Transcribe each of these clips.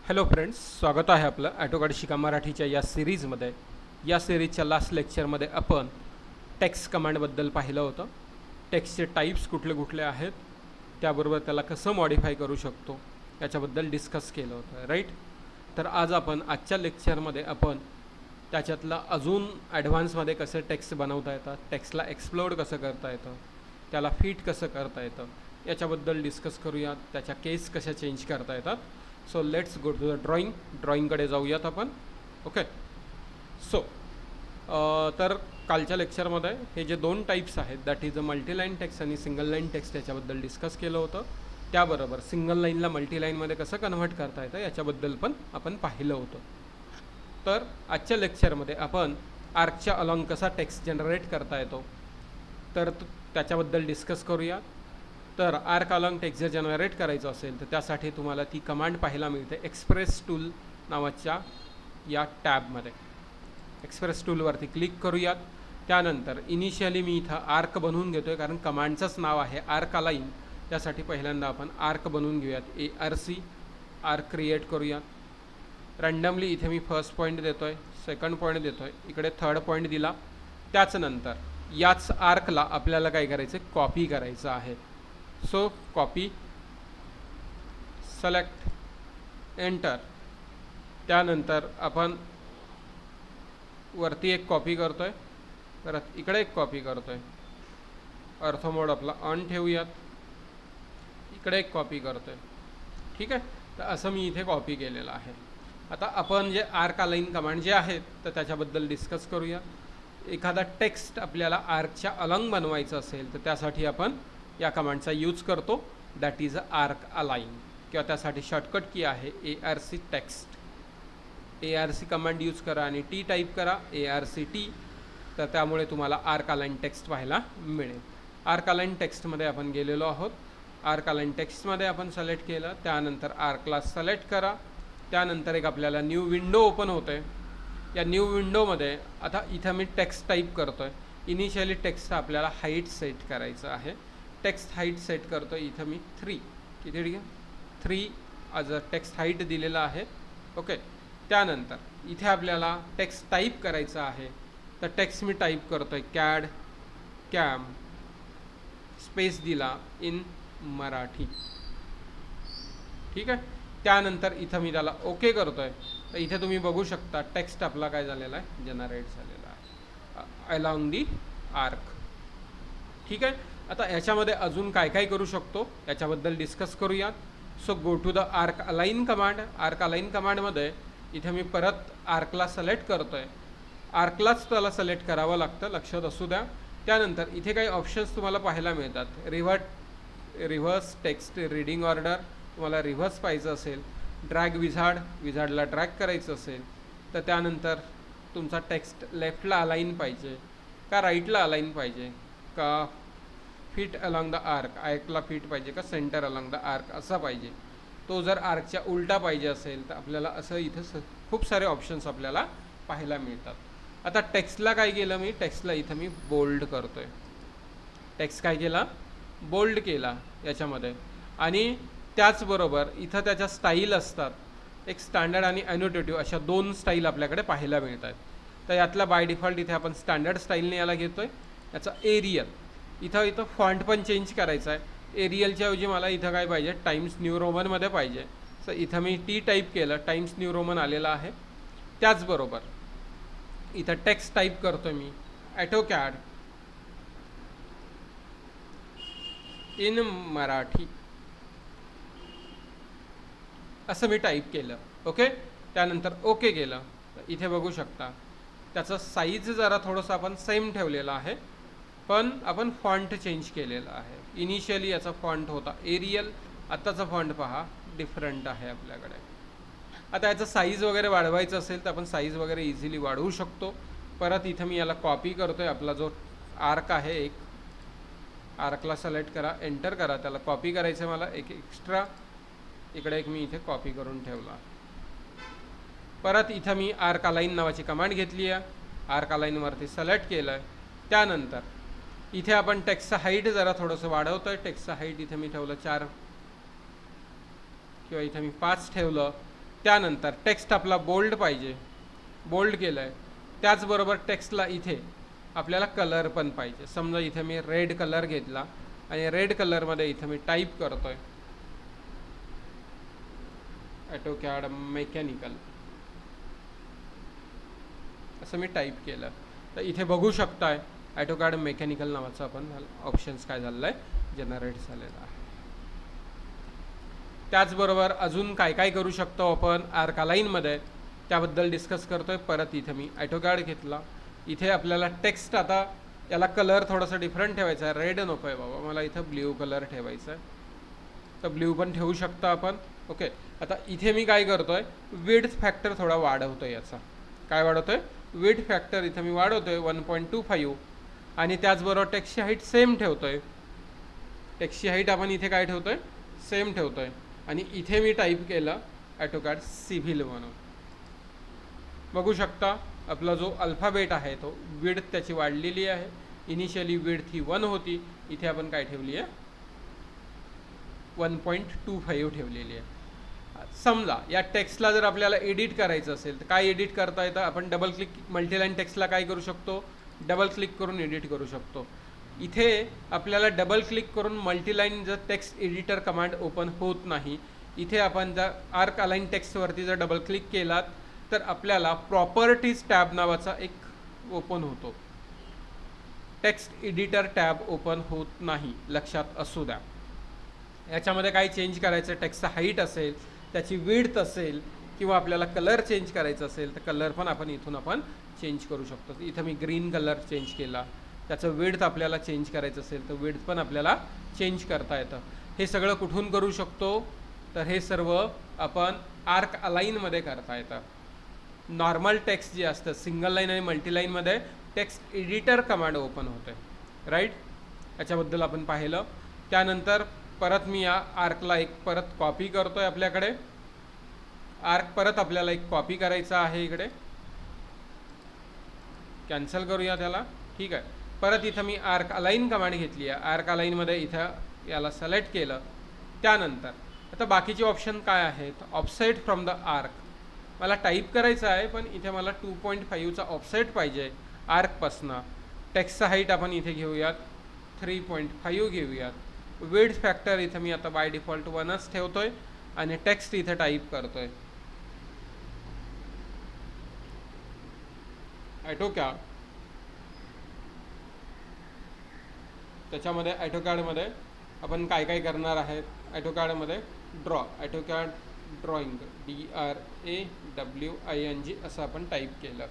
Hello friends, स्वागत आहे आपलं ॲटोकाड शिका मराठीच्या या सिरीजमध्ये. या सिरीजच्या लास्ट लेक्चरमध्ये आपण टेक्स्ट कमांडबद्दल पाहिलं होतं. टेक्स्टचे टाईप्स कुठले कुठले आहेत, त्याबरोबर त्याला कसं मॉडिफाय करू शकतो याच्याबद्दल डिस्कस केलं होतं, राईट. तर आज आपण आजच्या लेक्चरमध्ये आपण त्याच्यातला अजून ॲडव्हान्समध्ये कसे टेक्स्ट बनवता येतात, टेक्स्टला एक्सप्लोर कसं करता येतं, त्याला फिट कसं करता येतं याच्याबद्दल डिस्कस करूयात. त्याच्या केस कशा चेंज करता येतात. So let's go to the ड्रॉइंगकडे जाऊयात आपण. ओके. सो तर कालच्या लेक्चरमध्ये हे जे दोन टाईप्स आहेत, दॅट इज अ मल्टीलाईन टेक्स्ट आणि सिंगल लाईन टेक्स्ट, याच्याबद्दल डिस्कस केलं होतं. त्याबरोबर सिंगल लाईनला मल्टीलाईनमध्ये कसं कन्व्हर्ट करता येतं याच्याबद्दल पण आपण पाहिलं होतं. तर आजच्या लेक्चरमध्ये आपण आर्कच्या अलॉंग कसा टेक्स्ट जनरेट करता येतो तर त्याच्याबद्दल डिस्कस करूया. तर आर्क अलॉंग टेक्स्ट जर जनरेट करायचं असेल तर त्यासाठी तुम्हाला ती कमांड पाहायला मिळते एक्सप्रेस टूल नावाच्या या टॅबमध्ये. एक्सप्रेस टूलवरती क्लिक करूयात. त्यानंतर इनिशियली मी इथं आर्क बनवून घेतो आहे, कारण कमांडचंच नाव आहे आर्क अलाइन. त्यासाठी पहिल्यांदा आपण आर्क बनवून घेऊयात. ARC आर्क क्रिएट करूयात. रँडमली इथे मी फर्स्ट पॉईंट देतो आहे, सेकंड पॉईंट देतो आहे, इकडे थर्ड पॉईंट दिला. त्याचनंतर याच आर्कला आपल्याला काय करायचं, कॉपी करायचं आहे. So copy, select, enter. त्यानंतर आपण वरती एक कॉपी करतो आहे, परत इकडे एक कॉपी करतो आहे. ऑर्थो मोड आपला ऑन ठेवूयात. इकडे एक कॉपी करतो आहे. ठीक आहे. तर असं मी इथे कॉपी केलेलं आहे. आता आपण जे आर्क अलाइन कमांड जे आहेत तर त्याच्याबद्दल डिस्कस करूया. एखादा टेक्स्ट आपल्याला आर्कच्या अलॉंग बनवायचं असेल तर त्यासाठी आपण या कमांडचा यूज करतो, दॅट इज आर्क अलाइन, किंवा त्यासाठी शॉर्टकट की आहे ARC text. ARC command use करा आणि टी टाईप करा, ARCT. तर त्यामुळे तुम्हाला आर्क अलाइन टेक्स्ट पाहायला मिळेल. आर्क अलाइन टेक्स्टमध्ये आपण गेलेलो आहोत. आर्क अलाइन टेक्स्टमध्ये आपण सिलेक्ट केलं, त्यानंतर आर्कला सिलेक्ट करा. त्यानंतर एक आपल्याला न्यू विंडो ओपन होते. या न्यू विंडोमध्ये आता इथं मी टेक्स्ट टाईप करतो आहे. इनिशियली टेक्स्ट आपल्याला हाईट सेट करायचं आहे. टेक्स्ट हाईट सेट करतो. इथं मी 3 किती घ्या 3 ॲज अ टेक्स्ट हाईट दिलेला आहे. ओके. त्यानंतर इथे आपल्याला टेक्स्ट टाईप करायचं आहे. तर टेक्स्ट मी टाईप करतो आहे कॅड कॅम स्पेस दिला इन मराठी. ठीक आहे. त्यानंतर इथं मी त्याला ओके करतो आहे. तर इथे तुम्ही बघू शकता टेक्स्ट आपला काय झालेला आहे, जनरेट झालेला आहे अलॉंग दी आर्क. ठीक आहे. आता याच्यामध्ये अजून काय काय करू शकतो याच्याबद्दल डिस्कस करूयात. So go to the arc align command. Arc align कमांडमध्ये इथे मी परत आर्कला सिलेक्ट करतो आहे. आर्कलाच त्याला सिलेक्ट करावं लागतं, लक्षात असू द्या. त्यानंतर इथे काही ऑप्शन्स तुम्हाला पाहायला मिळतात. रिव्हर्स टेक्स्ट रीडिंग ऑर्डर, तुम्हाला रिव्हर्स पाहिजे असेल. ड्रॅग विझार्डला ड्रॅग करायचं असेल तर त्यानंतर तुमचा टेक्स्ट लेफ्टला अलाइन पाहिजे का राईटला अलाइन पाहिजे, का फिट अलॉंग द आर्कला फिट पाहिजे का सेंटर अलॉंग द आर्क असा पाहिजे. तो जर आर्कच्या उलटा पाहिजे असेल तर आपल्याला असं इथं खूप सारे ऑप्शन्स आपल्याला पाहायला मिळतात. आता टेक्स्टला काय केलं मी, टेक्स्टला इथं मी बोल्ड करतो आहे. टेक्स्ट काय केला, बोल्ड केला याच्यामध्ये. आणि त्याचबरोबर इथं त्याच्या स्टाईल असतात, एक स्टँडर्ड आणि ॲनोटेटिव्ह अशा 2 स्टाईल आपल्याकडे पाहायला मिळतात. तर यातला बाय डिफॉल्ट इथे आपण स्टँडर्ड स्टाईलने याला घेतो आहे. याचा एरियल इथं फॉन्ट पण चेंज करायचा आहे. एरियलच्या ऐवजी मला इथं काय पाहिजे, टाइम्स न्यू रोमनमध्ये पाहिजे. सो इथं मी टी टाईप केलं, टाइम्स न्यू रोमन आलेला आहे. त्याचबरोबर इथं टेक्स्ट टाईप करतो मी ॲटोकॅड इन मराठी असं मी टाईप केलं. ओके. त्यानंतर ओके केलं. इथे बघू शकता त्याचं साईज जरा थोडंसं आपण सेम ठेवलेलं आहे, पण आपण फॉन्ट चेंज केलेला आहे. इनिशियली याचा फॉन्ट होता एरियल, आत्ताचा फॉन्ट पहा डिफरंट आहे आपल्याकडे. आता याचं साईज वगैरे वाढवायचं असेल तर आपण साईज वगैरे इझिली वाढवू शकतो. परत इथं मी याला कॉपी करतो आहे. आपला जो आर्क आहे एक आर्कला सिलेक्ट करा, एंटर करा. त्याला कॉपी करायचं मला एक एक्स्ट्रा, इकडे एक मी इथे कॉपी करून ठेवला. परत इथं मी आर्क अलाइन नावाची कमांड घेतली आहे. आर्क अलाइनवरती सिलेक्ट केलं आहे. त्यानंतर इथे आपण टेक्स्टचं हाईट जरा थोडंसं वाढवतो आहे. टेक्स्टचं हाईट इथे मी ठेवलं 4 किंवा इथे मी 5 ठेवलं. त्यानंतर टेक्स्ट आपला बोल्ड पाहिजे, बोल्ड केलं आहे. त्याचबरोबर टेक्स्टला इथे आपल्याला कलर पण पाहिजे. समजा इथे मी रेड कलर घेतला आणि रेड कलरमध्ये इथं मी टाईप करतो आहे ॲटोकॅड मेकॅनिकल, असं मी टाईप केलं. तर इथे बघू शकताय ॲटोकॅड मेकॅनिकल नावाचं आपण ऑप्शन्स काय झालेलं आहे, जनरेट झालेलं आहे. त्याचबरोबर अजून काय काय करू शकतो आपण आर्क अलाईनमध्ये, त्याबद्दल डिस्कस करतो आहे. परत इथे मी ॲटोकॅड घेतला. इथे आपल्याला टेक्स्ट आता याला कलर थोडासा डिफरंट ठेवायचा आहे. रेड नको आहे बाबा, मला इथं ब्ल्यू कलर ठेवायचा आहे. तर ब्ल्यू पण ठेवू शकता आपण. ओके, आता इथे मी काय करतो आहे, विड्थ फॅक्टर थोडा वाढवतो आहे. याचा काय वाढवतो आहे, विड्थ फॅक्टर इथं मी वाढवतो आहे 1.25. आणि त्याचबरोबर टेक्स्टची हाईट सेम ठेवतो आहे. टेक्स्टची हाईट आपण इथे काय ठेवतो आहे, सेम ठेवतो आहे. आणि इथे मी टाईप केलं ॲटोकॅड सिव्हिल म्हणून. बघू शकता आपला जो अल्फाबेट आहे तो विड्थ त्याची वाढलेली आहे. इनिशियली विड्थ ही 1 होती, इथे आपण काय ठेवली आहे 1.25 ठेवलेली आहे. समजा या टेक्स्टला जर आपल्याला एडिट करायचं असेल तर काय एडिट करता येतं, आपण डबल क्लिक मल्टीलाईन टेक्स्टला काय करू शकतो, डबल क्लिक करून एडिट करू शकतो. इथे आपल्याला डबल क्लिक करून मल्टीलाईन जर टेक्स्ट एडिटर कमांड ओपन होत नाही. इथे आपण जर आर्क अलाईन टेक्स्टवरती जर डबल क्लिक केलात तर आपल्याला प्रॉपर्टीज टॅब नावाचा एक ओपन होतो. टेक्स्ट एडिटर टॅब ओपन होत नाही, लक्षात असू द्या. याच्यामध्ये काय चेंज करायचं, टेक्स्टचा हाईट असेल, त्याची विड्थ असेल, किंवा आपल्याला कलर चेंज करायचा असेल तर कलर पण आपण इथून आपण चेंज करू शकतो. इथं मी ग्रीन कलर चेंज केला. त्याचं विड्थ आपल्याला चेंज करायचं असेल तर विड्थ पण आपल्याला चेंज करता येतं. हे सगळं कुठून करू शकतो, तर हे सर्व आपण आर्क अलाईनमध्ये करता येतं. नॉर्मल टेक्स्ट जे असतं सिंगल लाईन आणि मल्टीलाईनमध्ये टेक्स्ट एडिटर कमांड ओपन होते, राईट. याच्याबद्दल आपण पाहिलं. त्यानंतर परत मी या आर्कला एक परत कॉपी करतो आहे. आपल्याकडे आर्क परत आपल्याला एक कॉपी करायचा आहे. इकडे कॅन्सल करूया त्याला, ठीक आहे. परत इथं मी आर्क अलाईन कमांड घेतली आहे. आर्क अलाईनमध्ये इथं याला सिलेक्ट केलं. त्यानंतर आता बाकीचे ऑप्शन काय आहेत, ऑफसेट फ्रॉम द आर्क मला टाईप करायचं आहे, पण इथे मला 2.5चा ऑफसेट पाहिजे आर्कपासनं. टेक्स्टचा हाईट आपण इथे घेऊयात 3.5 घेऊयात. विड्थ फॅक्टर इथं मी आता बाय डिफॉल्ट 1च ठेवतो आहे. आणि टेक्स्ट इथे टाईप करतो आहे ॲटोकॅड. त्याच्यामध्ये ॲटोकॅडमध्ये आपण काय काय करणार आहेत, ॲटोकॅडमध्ये ॲटोकॅड ड्रॉइंग DRAWING असं आपण टाईप केलं.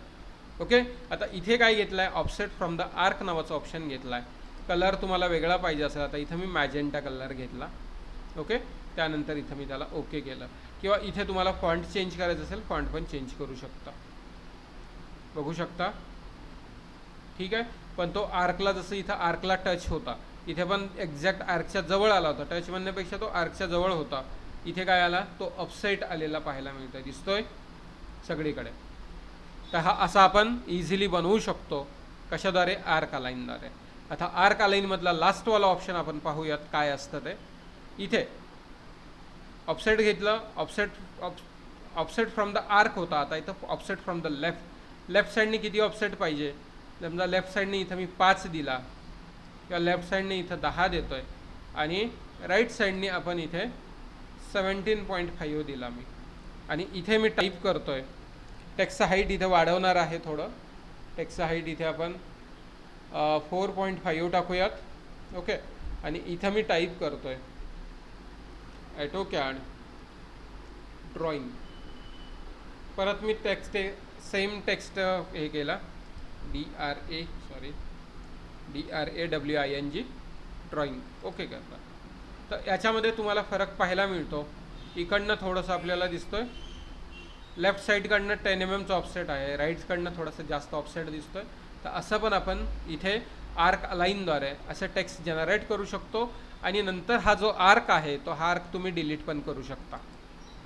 ओके, आता इथे काय घेतलं आहे, ऑफसेट फ्रॉम द आर्क नावाचं ऑप्शन घेतला आहे. कलर तुम्हाला वेगळा पाहिजे असेल, आता इथं मी मॅजेंटा कलर घेतला. ओके, त्यानंतर इथं मी त्याला ओके केलं. किंवा इथे तुम्हाला फॉन्ट चेंज करायचं असेल, फॉन्ट पण चेंज करू शकता. बघू शकता, ठीक आहे. पण तो आर्कला जसं इथं आर्कला टच होता, इथे पण एक्झॅक्ट आर्कच्या जवळ आला होता. टच म्हणण्यापेक्षा तो आर्कच्या जवळ होता. इथे काय आला, तो ऑफसेट आलेला पाहायला मिळतोय, दिसतोय सगळीकडे. तर हा असा आपण इझिली बनवू शकतो. कशाद्वारे, आर्क अलाईनद्वारे. आता आर्क अलाईनमधला लास्टवाला ऑप्शन आपण पाहूयात काय असतं ते. इथे ऑफसेट घेतलं, ऑफसेट फ्रॉम द आर्क होता. आता इथं ऑफसेट फ्रॉम द लेफ्ट साईडने किती ऑफसेट पाहिजे, समजा लेफ्ट साईडने इथं मी 5 दिला, किंवा लेफ्ट साईडने इथं 10 देतो आहे. आणि राईट साईडने आपण इथे 17.5 दिला मी. आणि इथे मी टाईप करतो आहे. टेक्स्टचा हाईट इथे वाढवणार आहे थोडं. टेक्स्टचा हाईट इथे आपण 4.5 टाकूयात. ओके, आणि इथं मी टाईप करतो आहे ॲटोकॅड ड्रॉइंग. परत मी टेक्स्ट सेम टेक्स्ट हे केला, DRAWING ड्रॉइंग. ओके करता. तर याच्यामध्ये तुम्हाला फरक पाहायला मिळतो. इकडनं थोडंसं आपल्याला दिसतोय, लेफ्ट साईडकडनं 10 mmचा ऑफसेट आहे, राईटकडनं थोडंसं जास्त ऑफसेट दिसतोय. तर असं पण आपण इथे आर्क अलाईनद्वारे असं टेक्स्ट जनरेट करू शकतो. आणि नंतर हा जो आर्क आहे तो हा आर्क तुम्ही डिलीट पण करू शकता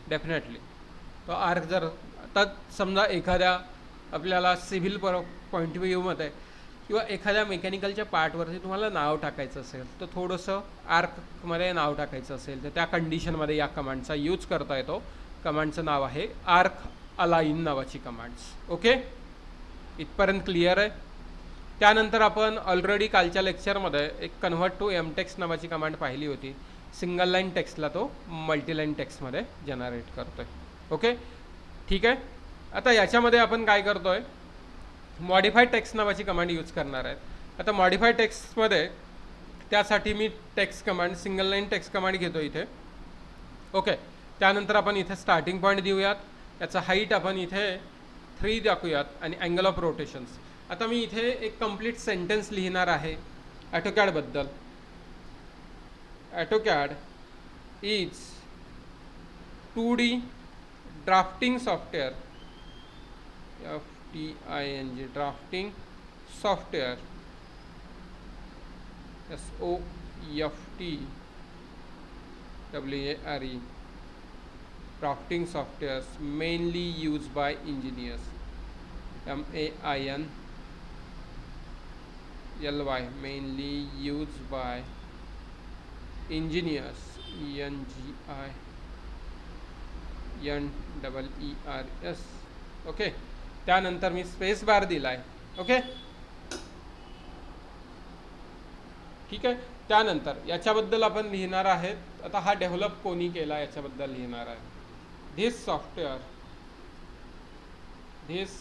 डेफिनेटली. तो आर्क जर आता समजा एखाद्या आपल्याला सिव्हिल पॉईंट ऑफ व्ह्यूमध्ये किंवा एखाद्या मेकॅनिकलच्या पार्टवरती तुम्हाला नाव टाकायचं असेल, तर थोडंसं आर्कमध्ये नाव टाकायचं असेल तर त्या कंडिशनमध्ये या कमांडचा यूज करता येतो. कमांडचं नाव आहे आर्क अलाइन नावाची कमांड्स. ओके, इथपर्यंत क्लिअर आहे. त्यानंतर आपण ऑलरेडी कालच्या लेक्चरमध्ये एक कन्व्हर्ट टू एम टेक्स्ट नावाची कमांड पाहिली होती. सिंगल लाईन टेक्स्टला तो मल्टीलाईन टेक्स्टमध्ये जनरेट करतो आहे. ओके, ठीक आहे. आता याच्यामध्ये आपण काय करतो आहे, मॉडिफाय टेक्स्ट नावाची कमांड यूज करणार आहेत. आता मॉडिफाय टेक्स्टमध्ये त्यासाठी मी text command single line text command घेतो इथे. ओके, त्यानंतर आपण इथे स्टार्टिंग पॉईंट देऊयात. याचा हाईट आपण इथे 3 दाखवूयात आणि अँगल ऑफ रोटेशन्स. आता मी इथे एक कंप्लीट सेंटेन्स लिहिणार आहे ॲटोकॅडबद्दल. AutoCAD is 2D drafting software, FTING, drafting software, SOFTWARE, drafting software mainly used by engineers, MAINLY, mainly used by engineers, ENGINEERS. Okay, त्यानंतर मी स्पेस बार दिलाय. ओके, ठीक आहे. त्यानंतर याच्याबद्दल आपण लिहिणार आहेत. आता हा डेव्हलप कोणी केला याच्याबद्दल लिहिणार आहे. This software, this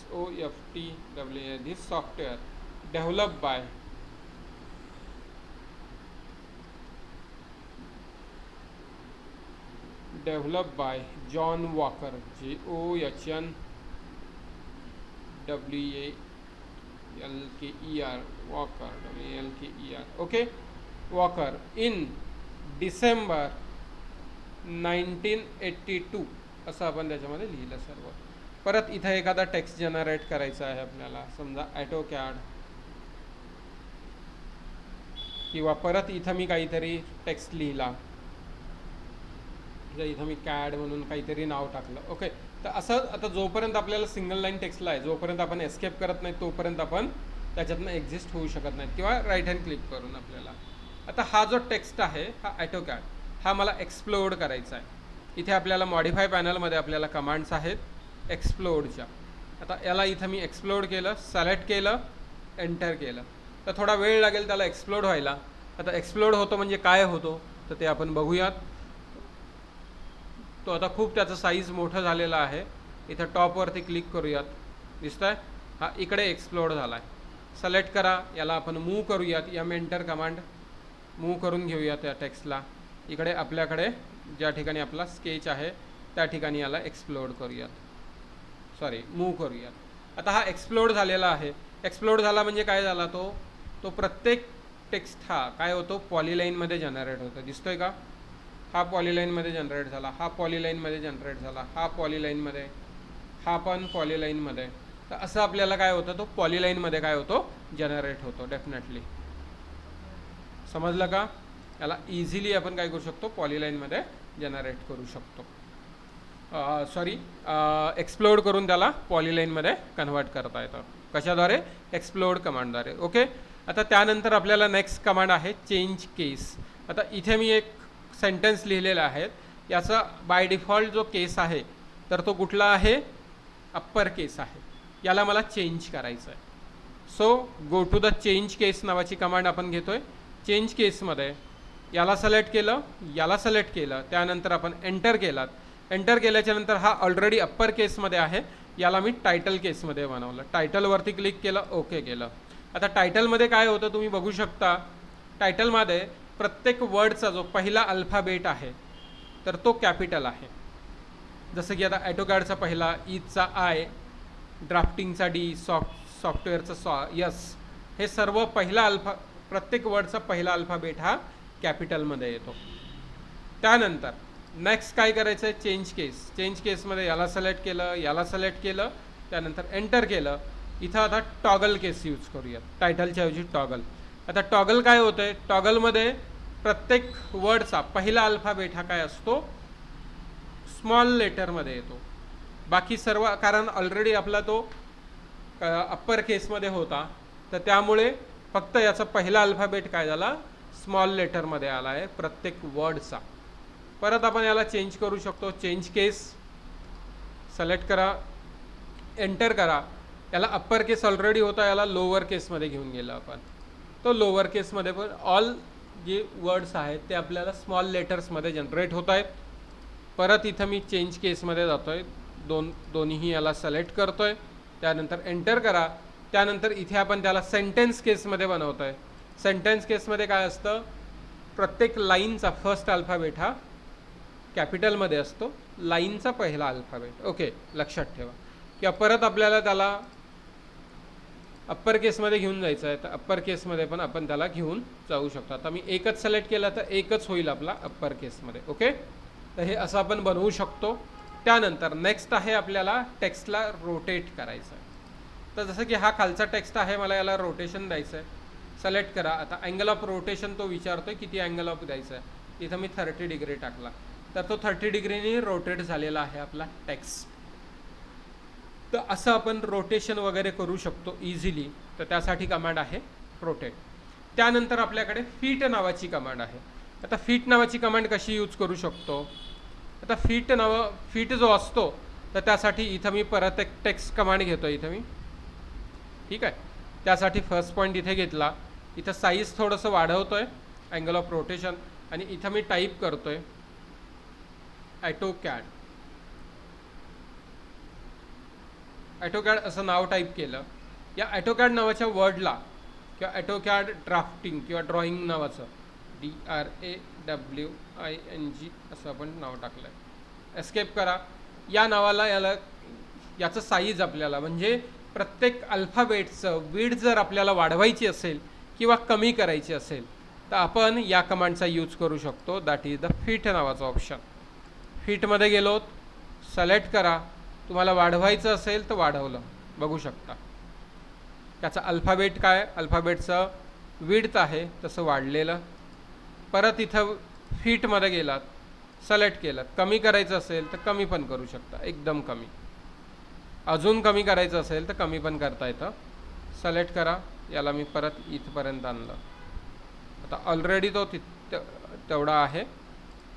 SOFTWARE, this software develop by John Walker, JOHN WALKER, Walker, WALKER. Okay, Walker in December 1982 असं आपण त्याच्यामध्ये लिहिलं सर्व. परत इथं एखादा टेक्स्ट जनरेट करायचा आहे आपल्याला, समजा AutoCAD, किंवा परत इथं मी काहीतरी टेक्स्ट लिहिला, इथं मी CAD म्हणून काहीतरी नाव टाकलं. ओके, तर असं आता जोपर्यंत आपल्याला सिंगल लाईन टेक्स्टला आहे, जोपर्यंत आपण एस्केप करत नाही तोपर्यंत आपण त्याच्यातनं एक्झिस्ट होऊ शकत नाही, किंवा राईट हँड क्लिक करून आपल्याला. आता हा जो टेक्स्ट आहे हा AutoCAD, हा मला एक्सप्लोड करायचा आहे. इथे आपल्याला मॉडिफाय पॅनलमध्ये आपल्याला कमांड्स आहेत एक्सप्लोडच्या. आता याला इथं मी एक्सप्लोड केलं, सिलेक्ट केलं, एंटर केलं, तर थोडा वेळ लागेल त्याला एक्सप्लोड व्हायला. आता एक्सप्लोड होतो म्हणजे काय होतो तर ते आपण बघूयात. तो आता खूप त्याचं साईज मोठं झालेलं आहे. इथं टॉपवरती क्लिक करूयात, दिसतंय हा इकडे एक्सप्लोड झाला आहे. सिलेक्ट करा, याला आपण मूव्ह करूयात. एंटर कमांड मूव्ह करून घेऊयात या टेक्स्टला. इकडे आपल्याकडे ज्या ठिकाणी आपला स्केच आहे त्या ठिकाणी याला एक्सप्लोड करूयात, मूव्ह करूयात. आता हा एक्सप्लोड झालेला आहे. एक्सप्लोड झाला म्हणजे काय झाला, तो प्रत्येक टेक्स्ट हा काय होतो पॉलीलाईनमध्ये जनरेट होतो. दिसतोय का, हा पॉलीलाईनमध्ये जनरेट झाला, हा पॉलीलाईनमध्ये जनरेट झाला, हा पॉलीलाईनमध्ये, हा पण पॉलीलाईनमध्ये. तर असं आपल्याला काय होतं, तो पॉलीलाईनमध्ये काय होतो जनरेट होतो. डेफिनेटली समजलं का. याला इझिली आपण काय करू शकतो, पॉलीलाईनमध्ये जनरेट करू शकतो. एक्सप्लोड करून त्याला पॉलीलाईनमध्ये कन्व्हर्ट करता येतं. कशाद्वारे, एक्सप्लोड कमांडद्वारे. ओके, आता त्यानंतर आपल्याला नेक्स्ट कमांड आहे चेंज केस. आता इथे मी एक सेंटेन्स लिहिलेला आहे. याचा बाय डिफॉल्ट जो केस आहे तर तो कुठला आहे, अप्पर केस आहे. याला मला चेंज करायचं आहे. So go to the change case नावाची कमांड आपण घेतोय. चेंज केसमध्ये याला सिलेक्ट केलं, याला सिलेक्ट केलं, त्यानंतर आपण एंटर केलात. एंटर केल्याच्यानंतर हा ऑलरेडी अप्पर केसमध्ये आहे, याला मी टायटल केसमध्ये बनवलं. टायटलवरती क्लिक केलं, ओके केलं. आता टायटलमध्ये काय होतं तुम्ही बघू शकता. टायटलमध्ये प्रत्येक वर्डचा जो पहिला अल्फाबेट आहे तर तो कॅपिटल आहे. जसं की आता AutoCADचा पहिला ईचा I, ड्राफ्टिंगचा D, सॉफ्टवेअरचा S, हे सर्व पहिला प्रत्येक वर्डचा पहिला अल्फाबेट हा कॅपिटलमध्ये येतो. त्यानंतर नेक्स्ट काय करायचं आहे, चेंज केस. चेंज केसमध्ये याला सिलेक्ट केलं, याला सिलेक्ट केलं, त्यानंतर एंटर केलं. इथं आता टॉगल केस यूज करूयात, टायटलच्या ऐवजी टॉगल. आता टॉगल काय होतं आहे, टॉगलमध्ये प्रत्येक वर्डचा पहिला अल्फाबेट हा काय असतो, स्मॉल लेटरमध्ये येतो. बाकी सर्व, कारण ऑलरेडी आपला तो अप्पर केसमध्ये होता, तर त्यामुळे फक्त याचा पहिला अल्फाबेट काय झाला, स्मॉल लेटरमध्ये आला आहे प्रत्येक वर्डचा. परत आपण याला चेंज करू शकतो. चेंज केस सिलेक्ट करा, एंटर करा. याला अप्पर केस ऑलरेडी होता, याला लोअर केसमध्ये घेऊन गेलो आपण. तो लोअर केसमध्ये पण ऑल जे वर्ड्स आहेत ते आपल्याला स्मॉल लेटर्समध्ये जनरेट होत आहेत. परत इथं मी चेंज केसमध्ये जातो आहे, दोन्हीही याला सिलेक्ट करतो आहे. त्यानंतर एंटर करा. त्यानंतर इथे आपण त्याला सेंटेन्स केसमध्ये बनवतो आहे. सेंटेन्स केसमध्ये काय असतं, प्रत्येक लाईनचा फर्स्ट अल्फाबेट हा कॅपिटलमध्ये असतो, लाईनचा पहिला अल्फाबेट. ओके, लक्षात ठेवा. किंवा परत आपल्याला त्याला अप्पर केसमध्ये घेऊन जायचं आहे तर अप्पर केसमध्ये पण आपण त्याला घेऊन जाऊ शकतो. आता मी एकच सिलेक्ट केला तर एकच होईल आपला अप्पर केसमध्ये. ओके, तर हे असं आपण बनवू शकतो. त्यानंतर नेक्स्ट आहे आपल्याला टेक्स्टला रोटेट करायचं आहे. तर जसं की हा खालचा टेक्स्ट आहे, मला याला रोटेशन द्यायचं आहे. सिलेक्ट करा. आता अँगल ऑफ रोटेशन तो विचारतोय किती अँगल ऑफ द्यायचं आहे. इथं मी 30 डिग्री टाकला तर तो 30 डिग्रीनी रोटेट झालेला आहे आपला टेक्स्ट. तर असं आपण रोटेशन वगैरे करू शकतो इझिली. तर त्यासाठी कमांड आहे रोटेट. त्यानंतर आपल्याकडे फिट नावाची कमांड आहे. आता फिट नावाची कमांड कशी यूज करू शकतो. आता फिट जो असतो तर त्यासाठी इथं मी परत एक टेक्स्ट कमांड घेतो इथं मी. ठीक आहे, त्यासाठी फर्स्ट पॉईंट इथे घेतला. इथं साईज थोडंसं वाढवतोय अँगल ऑफ रोटेशन आणि इथं मी टाईप करतोय ॲटोकॅड. ॲटोकॅड असं नाव टाईप केलं. या ॲटोकॅड नावाच्या वर्डला किंवा ॲटोकॅड ड्राफ्टिंग किंवा ड्रॉइंग नावाचं DRAWING असं आपण नाव टाकलं आहे. एस्केप करा. या नावाला याचं साईज आपल्याला म्हणजे प्रत्येक अल्फाबेटचं विड्थ जर आपल्याला वाढवायची असेल किंवा कमी करायची असेल तर आपण या कमांडचा यूज करू शकतो. दॅट इज द फिट नावाचा ऑप्शन. फिटमध्ये गेलो, सिलेक्ट करा. तुम्हाला वाढवायचं असेल तर वाढवलं, बघू शकता. त्याचा अल्फाबेट काय, अल्फाबेटचं विड्थ आहे तसं वाढलेलं. परत इथं फिटमध्ये गेलात, सिलेक्ट केलं. कमी करायचं असेल तर कमी पण करू शकता, एकदम कमी. अजून कमी करायचं असेल तर कमी पण करता येतं. सिलेक्ट करा. याला मी परत इथपर्यंत आणलं. आता ऑलरेडी तो तेवढा आहे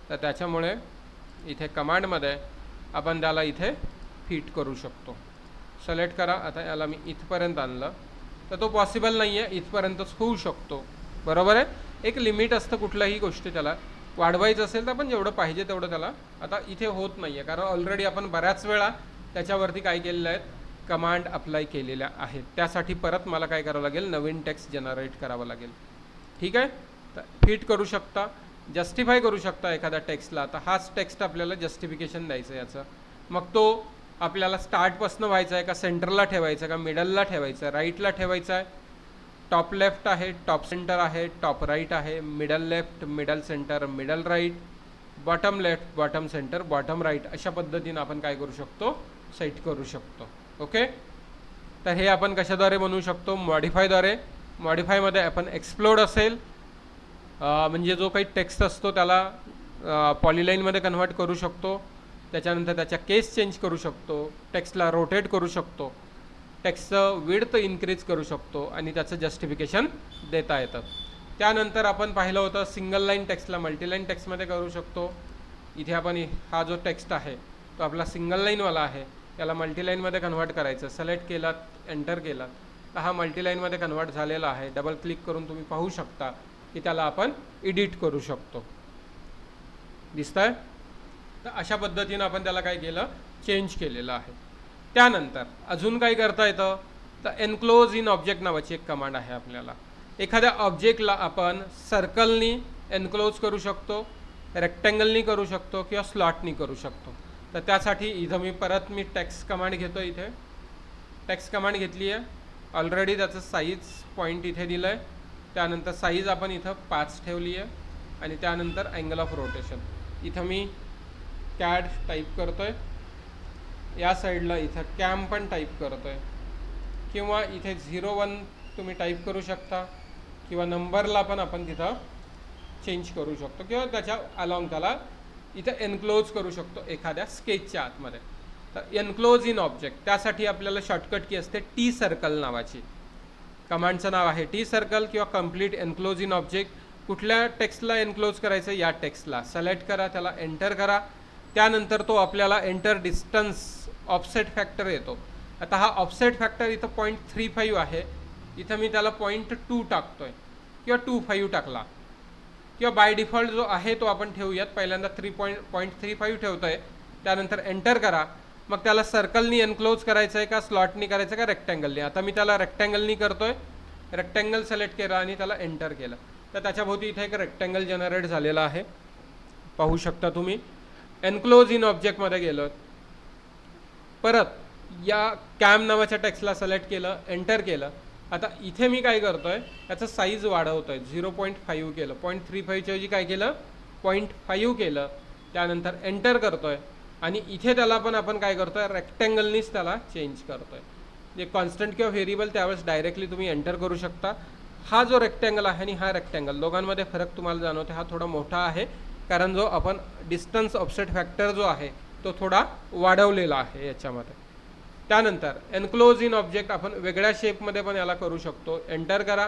तर त्याच्यामुळे इथे कमांडमध्ये आपण त्याला इथे फिट करू शकतो. सिलेक्ट करा. आता याला मी इथपर्यंत आणलं तर तो पॉसिबल नाही आहे, इथपर्यंतच होऊ शकतो. बरोबर आहे. एक लिमिट असतं कुठल्याही गोष्टी, त्याला वाढवायचं असेल तर आपण जेवढं पाहिजे तेवढं त्याला. आता इथे होत नाही आहे कारण ऑलरेडी आपण बऱ्याच वेळा त्याच्यावरती काय केलेलं आहे, कमांड अप्लाय केलेल्या आहेत. त्यासाठी परत मला काय करावं लागेल, नवीन टेक्स्ट जनरेट करावं लागेल. ठीक आहे, तर फिट करू शकता, जस्टिफाय करू शकता एखाद्या टेक्स्टला. आता हाच टेक्स्ट आपल्याला जस्टिफिकेशन द्यायचं आहे याचं. मग तो आपल्याला स्टार्टपासून व्हायचा आहे का, सेंटरला ठेवायचा आहे का, मिडलला ठेवायचा आहे, राईटला ठेवायचा आहे, टॉप लेफ्ट आहे, टॉप सेंटर आहे, टॉप राईट आहे, middle left, middle centre, middle right, bottom left, bottom centre, bottom right, अशा पद्धतीनं आपण काय करू शकतो, सेट करू शकतो. ओके, तर हे आपण कशाद्वारे बनवू शकतो, मॉडिफायद्वारे. मॉडिफायमध्ये आपण एक्सप्लोड असेल म्हणजे जो काही टेक्स्ट असतो त्याला पॉलीलाईनमध्ये कन्व्हर्ट करू शकतो. त्याच्यानंतर त्याच्या केस चेंज करू शकतो, टेक्स्टला रोटेट करू शकतो, टेक्स्टचं विड्थ इन्क्रीज करू शकतो आणि त्याचं जस्टिफिकेशन देता येतं. त्यानंतर आपण पाहिलं होतं सिंगल लाईन टेक्स्टला मल्टीलाईन टेक्स्टमध्ये करू शकतो. इथे आपण हा जो टेक्स्ट आहे तो आपला सिंगल लाईनवाला आहे, त्याला मल्टीलाईनमध्ये कन्व्हर्ट करायचं. सिलेक्ट केलात, एंटर केलात तर हा मल्टीलाईनमध्ये कन्व्हर्ट झालेला आहे. डबल क्लिक करून तुम्ही पाहू शकता की त्याला आपण एडिट करू शकतो. दिसतंय. तर अशा पद्धतीनं आपण त्याला काय केलं, चेंज केलेलं आहे. त्यानंतर अजून काय करता येतं, तर एनक्लोज इन ऑब्जेक्ट नावाची एक कमांड आहे आपल्याला. एखाद्या ऑब्जेक्टला आपण सर्कलनी एनक्लोज करू शकतो, रेक्टँगलनी करू शकतो किंवा स्लॉटनी करू शकतो. तर त्यासाठी इथं मी परत टेक्स्ट कमांड घेतो. इथे टेक्स्ट कमांड घेतली आहे ऑलरेडी, त्याचं साईज पॉईंट इथे दिलं आहे. त्यानंतर साईज आपण इथं 5 ठेवली आहे आणि त्यानंतर अँगल ऑफ रोटेशन इथं मी कॅड टाईप करतो आहे. या साईडला इथं कॅम पण टाईप करतो आहे किंवा इथे 01 तुम्ही टाईप करू शकता किंवा नंबरला पण आपण तिथं चेंज करू शकतो किंवा त्याच्या अलॉंग त्याला इथं एनक्लोज करू शकतो एखाद्या स्केचच्या आतमध्ये. तर एनक्लोज इन ऑब्जेक्ट, त्यासाठी आपल्याला शॉर्टकट की असते T सर्कल नावाची. कमांडचं नाव आहे T सर्कल किंवा कम्प्लीट एनक्लोज इन ऑब्जेक्ट. कुठल्या टेक्स्टला एनक्लोज करायचं, या टेक्स्टला सिलेक्ट करा, त्याला एंटर करा. त्यानंतर तो आपल्याला एंटर डिस्टन्स ऑफसेट फॅक्टर येतो. आता हा ऑफसेट फॅक्टर इथं 0.35 आहे, इथं मी त्याला 0.2 टाकतोय किंवा 2.5 टाकला, किंवा बाय डिफॉल्ट जो आहे तो आपण ठेवूयात. पहिल्यांदा 0.35 ठेवतोय, त्यानंतर एंटर करा. मग त्याला सर्कलनी एनक्लोज करायचं आहे का, स्लॉटनी करायचं का, रेक्टँगलनी. आता मी त्याला रेक्टँगलनी करतोय, रेक्टँगल सिलेक्ट केला आणि त्याला एंटर केलं, तर त्याच्याभोवती इथे एक रेक्टँगल जनरेट झालेला आहे, पाहू शकता तुम्ही. एनक्लोज इन ऑब्जेक्टमध्ये गेलो, परत या कॅम नावाच्या टेक्स्टला सिलेक्ट केलं, एंटर केलं. आता इथे मी काय करतोय, याचं साईज वाढवतोय, 0.5 केलं, 0.35च्या ऐवजी काय केलं, 0.5 केलं. त्यानंतर एंटर करतोय आणि इथे त्याला पण आपण काय करतोय, रेक्टँगलनीच त्याला चेंज करतोय. जे कॉन्स्टंट किंवा व्हेरिएबल त्यावेळेस डायरेक्टली तुम्ही एंटर करू शकता. हा जो रेक्टँगल आहे आणि हा रेक्टँगल, दोघांमध्ये फरक तुम्हाला जाणवते. हा थोडा मोठा आहे, कारण जो आपण डिस्टन्स ऑफसेट फॅक्टर जो आहे तो थोडा वाढवलेला आहे याच्यामध्ये. त्यानंतर एनक्लोज इन ऑब्जेक्ट आपण वेगळ्या शेपमध्ये पण याला करू शकतो. एंटर करा.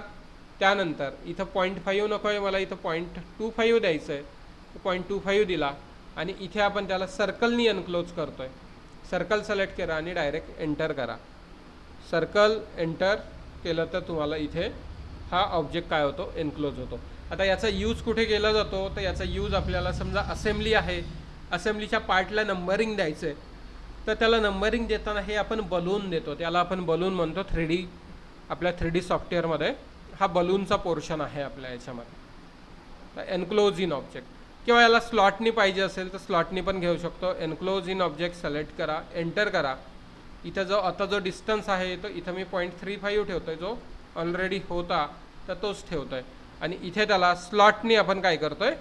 त्यानंतर इथं 0.5 नको आहे मला, इथं 0.25 द्यायचं आहे, 0.25 दिला आणि इथे आपण त्याला सर्कलनी एनक्लोज करतोय. सर्कल सिलेक्ट करा आणि डायरेक्ट एंटर करा. सर्कल एंटर केलं तर तुम्हाला इथे हा ऑब्जेक्ट काय होतो, एनक्लोज होतो. आता याचा यूज कुठे केला जातो, तर याचा यूज आपल्याला समजा असेंब्ली आहे, असेंब्लीच्या पार्टला नंबरिंग द्यायचं आहे, तर त्याला नंबरिंग देताना हे आपण बलून देतो, त्याला आपण बलून म्हणतो. 3D आपल्या 3D सॉफ्टवेअरमध्ये हा बलूनचा पोर्शन आहे आपल्या याच्यामध्ये. तर एनक्लोज इन ऑब्जेक्ट, किंवा याला स्लॉटनी पाहिजे असेल तर स्लॉटनी पण घेऊ शकतो. एनक्लोज इन ऑब्जेक्ट सिलेक्ट करा, एंटर करा. इथं जो आता जो डिस्टन्स आहे तो इथं मी 0.35 ठेवतोय, जो ऑलरेडी होता तर तोच ठेवतोय. आणि इथे त्याला स्लॉटनी आपण काय करतोय,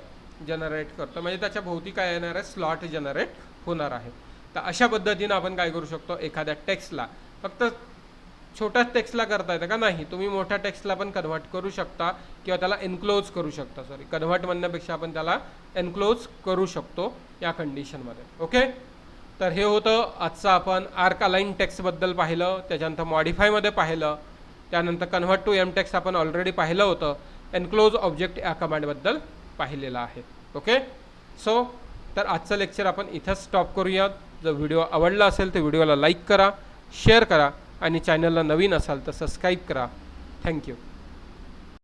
जनरेट करतो, म्हणजे त्याच्या भोवती काय येणार आहे, स्लॉट जनरेट होणार आहे. तर अशा पद्धतीनं आपण काय करू शकतो, एखाद्या टेक्स्टला, फक्त छोट्या टेक्स्टला करता येतं का, नाही, तुम्ही मोठ्या टेक्स्टला पण कन्व्हर्ट करू शकता किंवा त्याला एनक्लोज करू शकता. कन्व्हर्ट म्हणण्यापेक्षा आपण त्याला एनक्लोज करू शकतो या कंडिशनमध्ये. ओके, तर हे होतं आजचं आपण आर्क अलाइन टेक्स्टबद्दल पाहिलं, त्याच्यानंतर मॉडिफायमध्ये पाहिलं, त्यानंतर कन्व्हर्ट टू एम टेक्स्ट आपण ऑलरेडी पाहिलं होतं, एनक्लोज ऑब्जेक्ट या कमांडबद्दल पाहिलेलं आहे. ओके, सो तर आजचं लेक्चर आपण इथंच स्टॉप करूयात. जर व्हिडिओ आवडला असेल तर व्हिडिओला लाईक करा, शेअर करा आणि चॅनलला नवीन असाल तर सबस्क्राईब करा. थँक्यू.